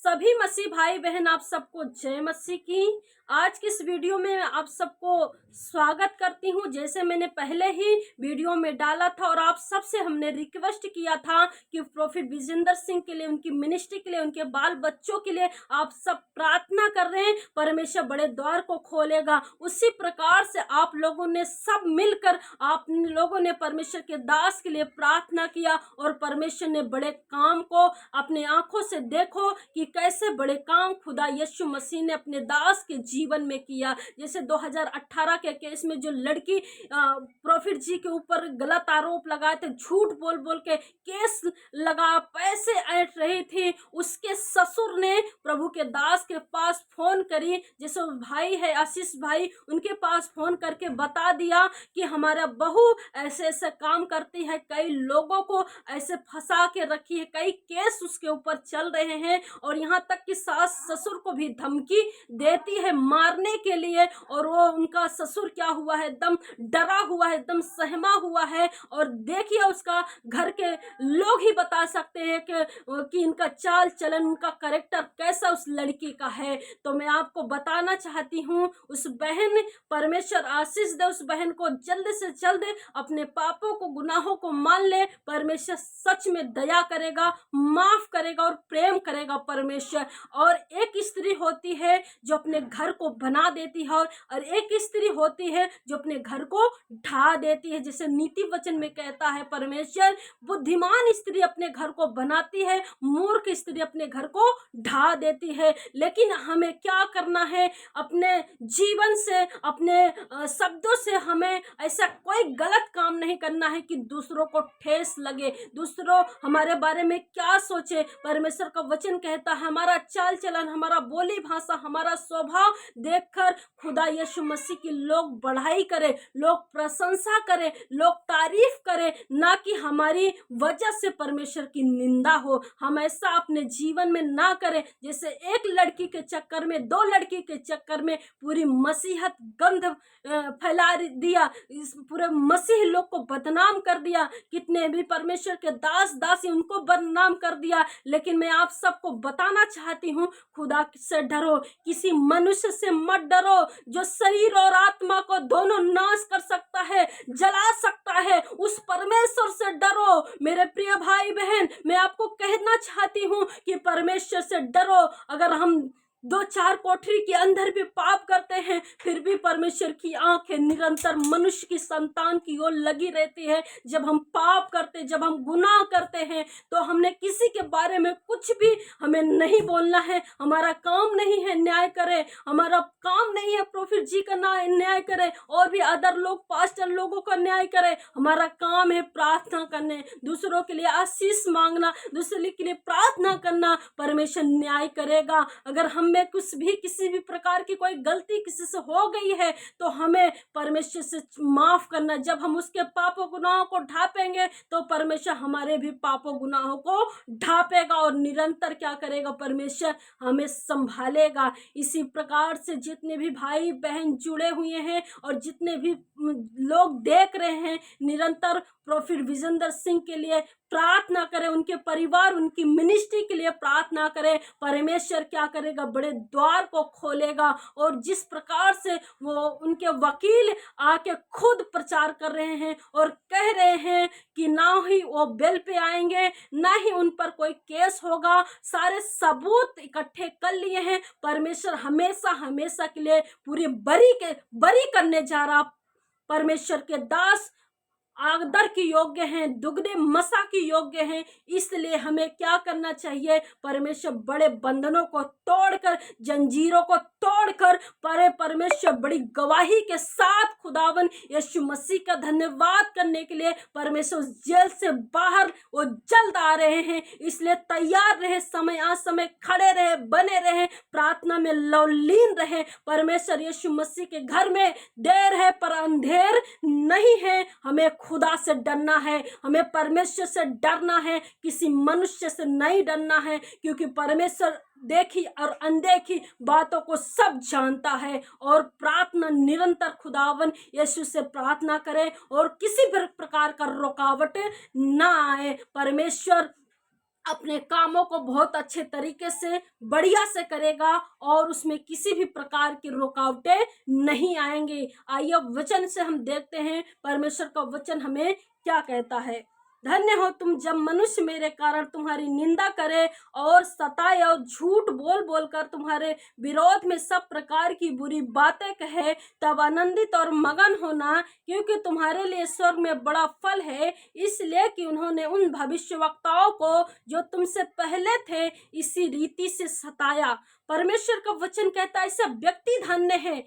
सभी मसीह भाई बहन, आप सबको जय मसीह की। आज की इस वीडियो में आप सबको स्वागत करती हूं। जैसे मैंने पहले ही वीडियो में डाला था और आप सबसे हमने रिक्वेस्ट किया था कि प्रोफेट विजेंद्र सिंह के लिए, उनकी मिनिस्ट्री के लिए, उनके बाल बच्चों के लिए आप सब प्रार्थना कर रहे हैं, परमेश्वर बड़े द्वार को खोलेगा। उसी प्रकार से आप लोगों ने सब मिलकर, आप लोगों ने परमेश्वर के दास के लिए प्रार्थना किया और परमेश्वर ने बड़े काम को अपने आंखों से देखो कि कैसे बड़े काम खुदा यीशु मसीह ने अपने दास के जीवन में किया। जैसे 2018 के केस में जो लड़की प्रोफेट जी के ऊपर गलत आरोप लगाए थे, झूठ बोल बोल के केस लगा, पैसे ऐंठ रही थी, उसके ससुर ने प्रभु के दास के पास फोन करी। जैसे भाई है आशीष भाई, उनके पास फोन करके बता दिया कि हमारा बहू ऐसे ऐसे काम करती है, कई लोगों को ऐसे फंसा के रखी है, कई केस उसके ऊपर चल रहे हैं और यहाँ तक कि सास ससुर को भी धमकी देती है मारने के लिए। और वो उनका ससुर क्या हुआ है, एकदम डरा हुआ है, एकदम सहमा हुआ है। और देखिए उसका घर के लोग ही बता सकते हैं कि इनका चाल चलन, उनका कैरेक्टर कैसा उस लड़की का है। तो मैं आपको बताना चाहती हूँ, उस बहन, परमेश्वर आशीष दे उस बहन को, जल्द से जल्द अपने पापों को, गुनाहों को मान ले। परमेश्वर सच में दया करेगा, माफ करेगा और प्रेम करेगा परमेश्वर। और एक स्त्री होती है जो अपने घर को बना देती है और एक स्त्री होती है जो अपने घर को ढा देती है। जैसे नीति वचन में कहता है परमेश्वर, बुद्धिमान स्त्री अपने घर को बनाती है, मूर्ख स्त्री अपने घर को ढा देती है। लेकिन हमें क्या करना है, अपने जीवन से, अपने शब्दों से हमें ऐसा कोई गलत काम नहीं करना है कि दूसरों को ठेस लगे, दूसरों हमारे बारे में क्या सोचे। परमेश्वर का वचन कहता है हमारा चाल चलन, हमारा बोली भाषा, हमारा स्वभाव देखकर खुदा यीशु मसीह की लोग बढ़ाई करे, लोग प्रशंसा करे, लोग तारीफ करे, ना कि हमारी वजह से परमेश्वर की निंदा हो। हम ऐसा अपने जीवन में ना करें। जैसे एक लड़की के चक्कर में, दो लड़की के चक्कर में पूरी मसीहत गंध फैला दिया, इस पूरे मसीह लोग को बदनाम कर दिया, कितने भी परमेश्वर के दास दासी उनको बदनाम कर दिया। लेकिन मैं आप सबको बताना चाहती हूँ, खुदा से डरो, किसी मनुष्य से मत डरो जो शरीर और आत्मा को दोनों नाश कर सकता है, जला सकता है। उस परमेश्वर से डरो मेरे प्रिय भाई बहन। मैं आपको कहना चाहती हूँ कि परमेश्वर से डरो। अगर हम दो चार कोठरी के अंदर भी पाप करते हैं, फिर भी परमेश्वर की आंखें निरंतर मनुष्य की संतान की ओर लगी रहती है। जब हम पाप करते, जब हम गुनाह करते हैं, तो हमने किसी के बारे में कुछ भी हमें नहीं बोलना है। हमारा काम नहीं है न्याय करे, हमारा काम नहीं है प्रोफेट जी का न्याय करे और भी अदर लोग, पास्टर लोगों का न्याय करे। हमारा काम है प्रार्थना करने, दूसरों के लिए आशीष मांगना, दूसरे के लिए प्रार्थना करना। परमेश्वर न्याय करेगा। अगर हम में कुछ भी, किसी भी प्रकार की कोई गलती किसी से हो गई है, तो हमें परमेश्वर से माफ करना। जब हम उसके पापों गुनाहों को ढापेंगे तो परमेश्वर हमारे भी पापों गुनाहों को ढापेगा और निरंतर क्या करेगा, परमेश्वर हमें संभालेगा। इसी प्रकार से जितने भी भाई बहन जुड़े हुए हैं और जितने भी लोग देख रहे हैं, निरंतर प्रोफेट विजेंद्र सिंह के लिए प्रार्थना करें, उनके परिवार, उनकी मिनिस्ट्री के लिए प्रार्थना करें। परमेश्वर क्या करेगा, बड़े द्वार को खोलेगा। और जिस प्रकार से वो उनके वकील आके खुद प्रचार कर रहे हैं और कह रहे हैं कि ना ही वो बेल पे आएंगे, ना ही उन पर कोई केस होगा, सारे सबूत इकट्ठे कर लिए हैं। परमेश्वर हमेशा हमेशा के लिए पूरी बरी करने जा रहा। परमेश्वर के दास आदर की योग्य हैं, दुगने मसा की योग्य हैं। इसलिए हमें क्या करना चाहिए, परमेश्वर बड़े बंधनों को तोड़कर, जंजीरों को तोड़कर, परमेश्वर बड़ी गवाही के साथ खुदावन यीशु मसीह का धन्यवाद करने के लिए परमेश्वर जेल से बाहर वो जल्द आ रहे हैं। इसलिए तैयार रहे, समय आ समय खड़े रहे, बने रहे, प्रार्थना में लवलीन रहे। परमेश्वर यीशु मसीह के घर में देर है पर अंधेर नहीं है। हमें खुदा से डरना है, हमें परमेश्वर से डरना है, किसी मनुष्य से नहीं डरना है, क्योंकि परमेश्वर देखी और अनदेखी बातों को सब जानता है। और प्रार्थना निरंतर खुदावन यीशु से प्रार्थना करें और किसी भी प्रकार का रुकावट ना आए। परमेश्वर अपने कामों को बहुत अच्छे तरीके से बढ़िया से करेगा और उसमें किसी भी प्रकार की रुकावटें नहीं आएंगी। आइए वचन से हम देखते हैं परमेश्वर का वचन हमें क्या कहता है। धन्य हो तुम जब मनुष्य मेरे कारण तुम्हारी निंदा करे और सताए और झूठ बोल बोल कर तुम्हारे विरोध में सब प्रकार की बुरी बातें कहे, तब आनंदित और मगन होना, क्योंकि तुम्हारे लिए स्वर्ग में बड़ा फल है, इसलिए कि उन्होंने उन भविष्यवक्ताओं को जो तुमसे पहले थे इसी रीति से सताया। परमेश्वर का वचन कहता है ऐसा व्यक्ति धन्य है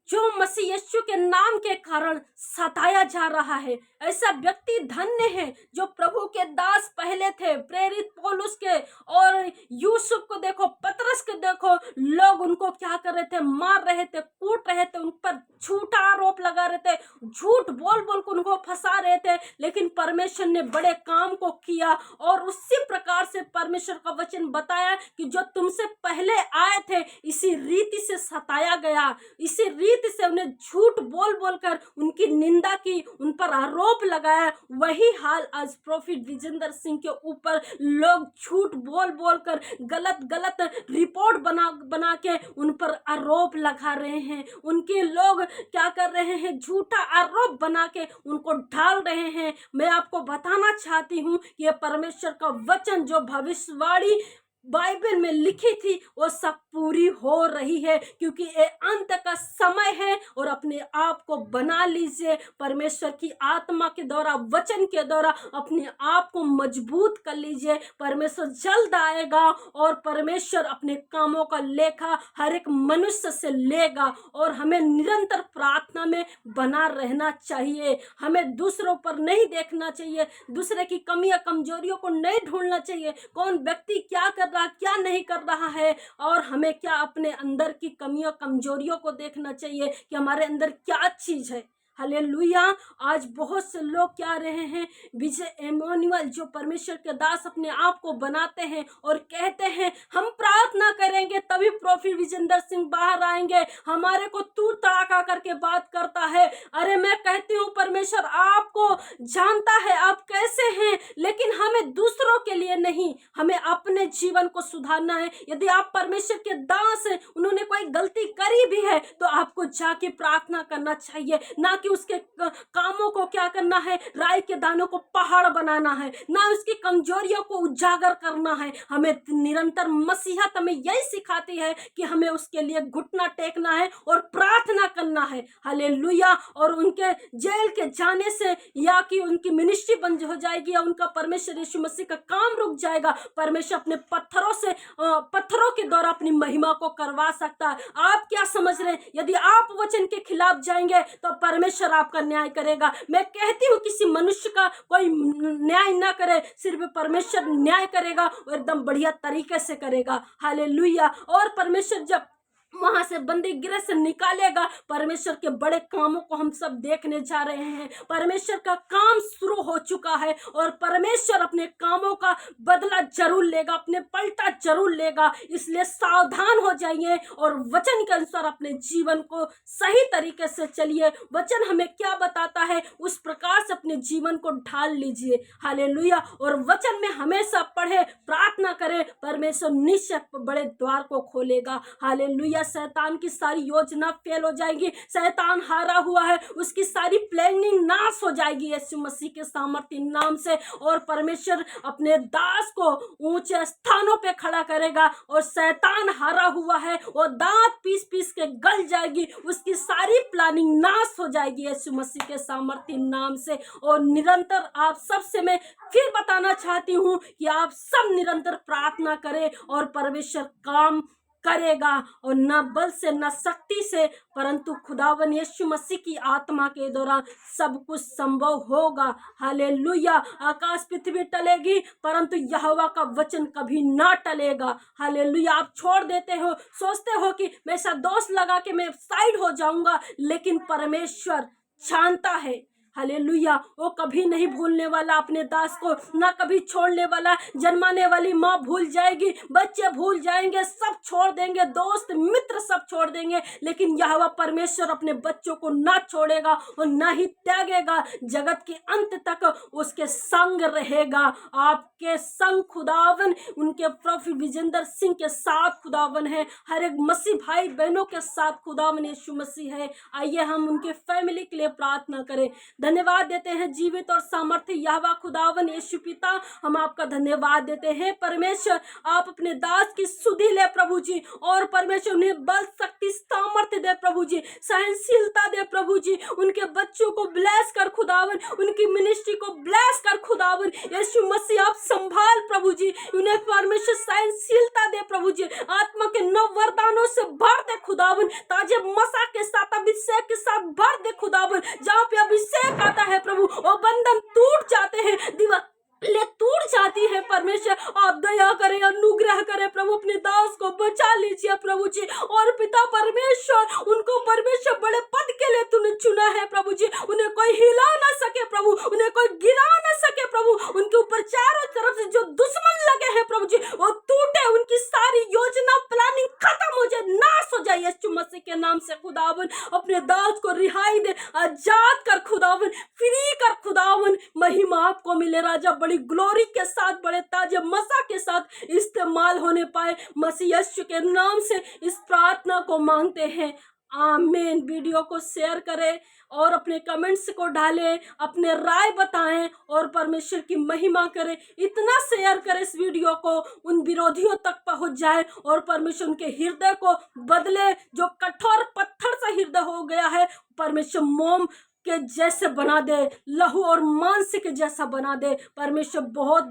जो मसीह यीशु के नाम के कारण सताया जा रहा है। ऐसा व्यक्ति धन्य है जो प्रभु के दास पहले थे, प्रेरित पौलुस के और यूसुफ को देखो, पतरस को देखो, लोग उनको क्या कर रहे थे, मार रहे थे, कूट रहे थे, उन पर झूठा आरोप लगा रहे थे, झूठ बोल बोल कर उनको फंसा रहे थे, लेकिन परमेश्वर ने बड़े काम को किया। और उसी प्रकार से परमेश्वर का वचन बताया कि जो तुमसे पहले आए थे इसी रीति से सताया गया, इसी रीति से उन्हें झूठ बोल बोल कर उनकी निंदा की, उन पर आरोप लगाया। वही हाल आज प्रोफेट विजेंद्र सिंह के ऊपर लोग झूठ बोल बोल कर गलत गलत रिपोर्ट बना बना के उन पर आरोप लगा रहे हैं। उनके लोग क्या कर रहे हैं, झूठा आरोप बना के उनको ढाल रहे हैं। मैं आपको बताना चाहती हूँ कि यह परमेश्वर का वचन जो भविष्यवाणी बाइबल में लिखी थी वो सब पूरी हो रही है, क्योंकि ये अंत का समय है। और अपने आप को बना लीजिए परमेश्वर की आत्मा के द्वारा, वचन के द्वारा अपने आप को मजबूत कर लीजिए। परमेश्वर जल्द आएगा और परमेश्वर अपने कामों का लेखा हर एक मनुष्य से लेगा। और हमें निरंतर प्रार्थना में बना रहना चाहिए। हमें दूसरों पर नहीं देखना चाहिए, दूसरे की कमियां कमजोरियों को नहीं ढूंढना चाहिए, कौन व्यक्ति क्या कर रहा क्या नहीं कर रहा है। और हमें क्या अपने अंदर की कमियों कमजोरियों को देखना चाहिए कि हमारे अंदर क्या चीज है। हालेलुया। आज बहुत से लोग क्या रहे हैं, विजय एमोनुअल जो परमेश्वर के दास अपने आप को बनाते हैं और कहते हैं हम प्रार्थना करेंगे तभी प्रोफेट विजेंद्र सिंह बाहर आएंगे, हमारे को तू तड़ाका करके बात करता है। अरे मैं कहती हूँ परमेश्वर आपको जानता है आप कैसे हैं, लेकिन हमें दूसरों के लिए नहीं, हमें अपने जीवन को सुधारना है। यदि आप परमेश्वर के दास हैं, उन्होंने कोई गलती करी भी है तो आपको जाके प्रार्थना करना चाहिए, ना कि उसके कामों को क्या करना है, राई के दानों को पहाड़ बनाना है, ना उसकी कमजोरियों को उजागर करना है। हमें निरंतर मसीहत हमें यही सिखाती है कि हमें उसके लिए घुटना टेकना है और प्रार्थना करना है। हालेलुया। और उनके जेल के जाने से या कि उनकी मिनिस्ट्री बंद हो जाएगी या उनका परमेश्वर यीशु मसीह का काम रुक जाएगा, परमेश्वर अपने पत्थरों के द्वारा अपनी महिमा को करवा सकता है। आप क्या समझ रहे हैं, यदि आप वचन के खिलाफ जाएंगे तो परमेश्वर आपका न्याय करेगा। मैं कहती हूँ किसी मनुष्य का कोई न्याय ना करे, सिर्फ परमेश्वर न्याय करेगा और एकदम बढ़िया तरीके से करेगा। हालेलुया। और परमेश्वर जब वहां से बंदी गृह से निकालेगा, परमेश्वर के बड़े कामों को हम सब देखने जा रहे हैं। परमेश्वर का काम शुरू हो चुका है और परमेश्वर अपने कामों का बदला जरूर लेगा, अपने पलटा जरूर लेगा। इसलिए सावधान हो जाइए और वचन के अनुसार अपने जीवन को सही तरीके से चलिए। वचन हमें क्या बताता है उस प्रकार से अपने जीवन को ढाल लीजिए। हालेलुया। और वचन में हमेशा पढ़े, प्रार्थना करें, परमेश्वर निश्चय बड़े द्वार को खोलेगा। हालेलुया। शैतान की सारी योजना फेल हो जाएगी, शैतान हारा हुआ है, उसकी सारी प्लानिंग नाश हो जाएगी यीशु मसीह के सामर्थ्य नाम से। और परमेश्वर अपने दास को ऊंचे स्थानों पे खड़ा करेगा और शैतान हारा हुआ है और दांत पीस पीस के गल जाएगी, उसकी सारी प्लानिंग नाश हो जाएगी यीशु मसीह के सामर्थ्य नाम से। और निरंतर आप सबसे मैं फिर बताना चाहती हूँ कि आप सब निरंतर प्रार्थना करें और परमेश्वर काम करेगा। और न बल से न शक्ति से, परंतु खुदावन यीशु मसीह की आत्मा के द्वारा सब कुछ संभव होगा। हालेलुया। आकाश पृथ्वी टलेगी परंतु यहोवा का वचन कभी ना टलेगा। हालेलुया। आप छोड़ देते हो, सोचते हो कि मैं ऐसा दोष लगा के मैं साइड हो जाऊंगा, लेकिन परमेश्वर जानता है, हालेलुया। वो कभी नहीं भूलने वाला अपने दास को, ना कभी छोड़ने वाला। जन्माने वाली माँ भूल जाएगी, बच्चे भूल जाएंगे, सब छोड़ देंगे, दोस्त मित्र सब छोड़ देंगे, लेकिन यहोवा परमेश्वर अपने बच्चों को ना छोड़ेगा और ना ही त्यागेगा। जगत के अंत तक उसके संग रहेगा। आपके संग खुदावन उनके प्रभु विजेंद्र सिंह के साथ खुदावन है, हर एक मसीह भाई बहनों के साथ खुदावन यीशु मसीह है। आइए हम उनके फैमिली के लिए प्रार्थना करें। धन्यवाद देते हैं जीवित और सामर्थ्य यहोवा खुदावन यीशु पिता, हम आपका धन्यवाद देते हैं परमेश्वर। आप अपने दास की सुधि ले प्रभु जी, और परमेश्वर उन्हें बल शक्ति सामर्थ्य दे प्रभु जी, सहनशीलता दे प्रभु जी। उनके बच्चों को ब्लेस कर खुदावन, उनकी मिनिस्ट्री को ब्लेस कर खुदावन यीशु मसीह। आप संभाल प्रभु जी, उन्हें परमेश्वर सहनशीलता दे प्रभु जी। आत्मा के नव वरदानों से भर दे खुदावन, ताजे मसा के साथ अभिषेक के साथ भर दे खुदावन। जहाँ पे अभिषेक आता है प्रभु, वो बंधन टूट जाते हैं, दीवार ले टूट जाती है परमेश्वर। आप दया करें, अनुग्रह करें प्रभु, अपने दास को बचा लीजिए प्रभु जी। और पिता परमेश्वर, उनको परमेश्वर बड़े पद के लिए तूने चुना है प्रभु जी। उन्हें कोई हिला ना सके प्रभु, उन्हें कोई गिरा ना सके प्रभु। उनके ऊपर चारों तरफ से जो दुश्मन लगे हैं प्रभु जी, वो टूटे, उनकी सारी योजना प्लानिंग खत्म हो जाए, नाश हो जाए यीशु मसीह के नाम से खुदावन। अपने दास को रिहाई दे, आजाद कर खुदावन, फ्री कर खुदावन। महिमा आपको मिले राजा, बड़ी ग्लोरी के साथ, बड़े ताजे मसा के साथ इस्तेमाल होने पाए। मसीह यीशु के नाम से इस प्रार्थना को मांगते हैं, आमीन। वीडियो को शेयर करें और अपने कमेंट्स को डालें, अपने राय बताएं और परमेश्वर की महिमा करें। इतना शेयर करें इस वीडियो को, उन विरोधियों तक पहुंच जाए और परमेश्वर उनके हृदय को बदले। जो कठोर पत्थर सा हृदय हो गया है, परमेश्वर मोम के जैसे बना दे, लहू और मांस के जैसा बना दे। परमेश्वर बहुत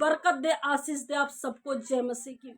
बरकत दे, आशीष दे आप सबको। जय मसीह की।